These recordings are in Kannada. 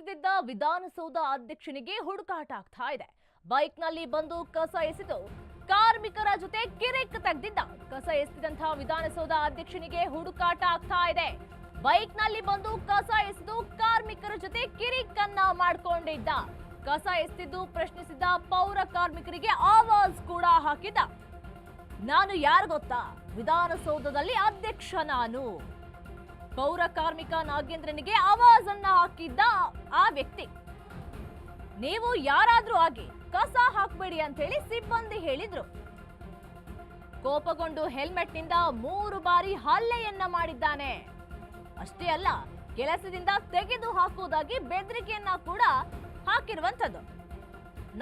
ಎಸೆದಿದ್ದ ವಿಧಾನಸೌಧ ಅಧ್ಯಕ್ಷನಿಗೆ ಹುಡುಕಾಟ ಆಗ್ತಾ ಇದೆ. ಬೈಕ್ನಲ್ಲಿ ಬಂದು ಕಸ ಎಸೆದು ಕಾರ್ಮಿಕರ ಜೊತೆ ಕಿರಿಕ್ ತೆಗೆದಿದ್ದ ಕಸ ಎಸೆದಂತಹ ವಿಧಾನಸೌಧ ಅಧ್ಯಕ್ಷನಿಗೆ ಹುಡುಕಾಟ ಆಗ್ತಾ ಇದೆ. ಬೈಕ್ನಲ್ಲಿ ಬಂದು ಕಸ ಎಸೆದು ಕಾರ್ಮಿಕರ ಜೊತೆ ಕಿರಿಕನ್ನ ಮಾಡ್ಕೊಂಡಿದ್ದ. ಕಸ ಎಸೆದಿದ್ದು ಪ್ರಶ್ನಿಸಿದ್ದ ಪೌರ ಕಾರ್ಮಿಕರಿಗೆ ಆವಾಜ್ ಕೂಡ ಹಾಕಿದ್ದ. ನಾನು ಯಾರು ಗೊತ್ತಾ? ವಿಧಾನಸೌಧದಲ್ಲಿ ಅಧ್ಯಕ್ಷ ನಾನು. ಪೌರ ಕಾರ್ಮಿಕ ನಾಗೇಂದ್ರನಿಗೆ ಆವಾಜ್ ಅನ್ನ ಹಾಕಿದ್ದ ಆ ವ್ಯಕ್ತಿ. ನೀವು ಯಾರಾದ್ರೂ ಆಗಿ ಕಸ ಹಾಕಬೇಡಿ ಅಂತ ಹೇಳಿ ಸಿಬ್ಬಂದಿ ಹೇಳಿದ್ರು. ಕೋಪಗೊಂಡು ಹೆಲ್ಮೆಟ್ ನಿಂದ 3 ಬಾರಿ ಹಲ್ಲೆಯನ್ನ ಮಾಡಿದ್ದಾನೆ. ಅಷ್ಟೇ ಅಲ್ಲ, ಕೆಲಸದಿಂದ ತೆಗೆದು ಹಾಕುವುದಾಗಿ ಬೆದರಿಕೆಯನ್ನ ಕೂಡ ಹಾಕಿರುವಂತದ್ದು.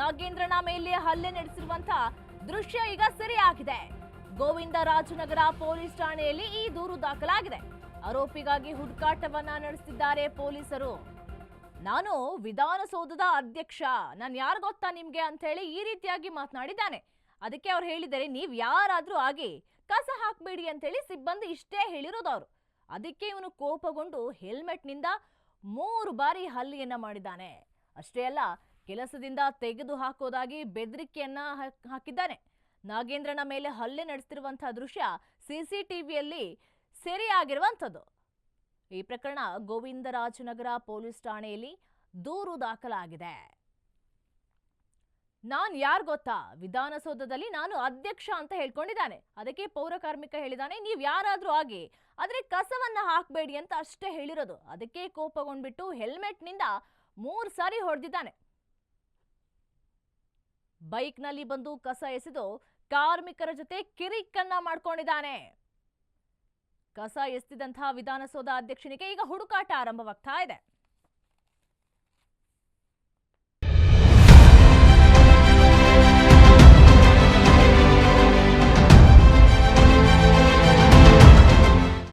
ನಾಗೇಂದ್ರನ ಮೇಲೆ ಹಲ್ಲೆ ನಡೆಸಿರುವಂತ ದೃಶ್ಯ ಈಗ ಸೆರೆಯಾಗಿದೆ. ಗೋವಿಂದರಾಜನಗರ ಪೊಲೀಸ್ ಠಾಣೆಯಲ್ಲಿ ಈ ದೂರು ದಾಖಲಾಗಿದೆ. ಆರೋಪಿಗಾಗಿ ಹುಡುಕಾಟವನ್ನ ನಡೆಸಿದ್ದಾರೆ ಪೊಲೀಸರು. ನಾನು ವಿಧಾನಸೌಧದ ಅಧ್ಯಕ್ಷ, ನಾನು ಯಾರು ಗೊತ್ತಾ ನಿಮ್ಗೆ ಅಂತ ಹೇಳಿ ಈ ರೀತಿಯಾಗಿ ಮಾತನಾಡಿದ್ದಾನೆ. ಅದಕ್ಕೆ ಅವ್ರು ಹೇಳಿದ್ದಾರೆ, ನೀವ್ ಯಾರಾದ್ರೂ ಆಗಿ ಕಸ ಹಾಕ್ಬೇಡಿ ಅಂತ ಹೇಳಿ ಸಿಬ್ಬಂದಿ ಇಷ್ಟೇ ಹೇಳಿರೋದು ಅವರು. ಅದಕ್ಕೆ ಇವನು ಕೋಪಗೊಂಡು ಹೆಲ್ಮೆಟ್ ನಿಂದ 3 ಬಾರಿ ಹಲ್ಲೆಯನ್ನ ಮಾಡಿದ್ದಾನೆ. ಅಷ್ಟೇ ಅಲ್ಲ, ಕೆಲಸದಿಂದ ತೆಗೆದು ಹಾಕೋದಾಗಿ ಬೆದರಿಕೆಯನ್ನ ಹಾಕಿದ್ದಾನೆ. ನಾಗೇಂದ್ರನ ಮೇಲೆ ಹಲ್ಲೆ ನಡೆಸಿರುವಂತಹ ದೃಶ್ಯ ಸಿಸಿಟಿವಿಯಲ್ಲಿ ಸೆರೆಯಾಗಿರುವಂಥದ್ದು. ಈ ಪ್ರಕರಣ ಗೋವಿಂದರಾಜನಗರ ಪೊಲೀಸ್ ಠಾಣೆಯಲ್ಲಿ ದೂರು ದಾಖಲಾಗಿದೆ. ನಾನ್ ಯಾರು ಗೊತ್ತಾ? ವಿಧಾನಸೌಧದಲ್ಲಿ ನಾನು ಅಧ್ಯಕ್ಷ ಅಂತ ಹೇಳ್ಕೊಂಡಿದ್ದಾನೆ. ಅದಕ್ಕೆ ಪೌರ ಕಾರ್ಮಿಕ ಹೇಳಿದಾನೆ, ನೀವ್ ಯಾರಾದ್ರೂ ಆಗಿ ಆದ್ರೆ ಕಸವನ್ನ ಹಾಕ್ಬೇಡಿ ಅಂತ ಅಷ್ಟೇ ಹೇಳಿರೋದು. ಅದಕ್ಕೆ ಕೋಪಗೊಂಡ್ಬಿಟ್ಟು ಹೆಲ್ಮೆಟ್ ನಿಂದ 3 ಸಾರಿ ಹೊಡೆದಿದ್ದಾನೆ. ಬೈಕ್ ನಲ್ಲಿ ಬಂದು ಕಸ ಎಸೆದು ಕಾರ್ಮಿಕರ ಜೊತೆ ಕಿರಿಕನ್ನ ಮಾಡ್ಕೊಂಡಿದ್ದಾನೆ. ಕಸ ಎಸೆದಂತಹ ವಿಧಾನಸೌಧ ಅಧ್ಯಕ್ಷನಿಗೆ ಈಗ ಹುಡುಕಾಟ ಆರಂಭವಾಗ್ತಾ ಇದೆ.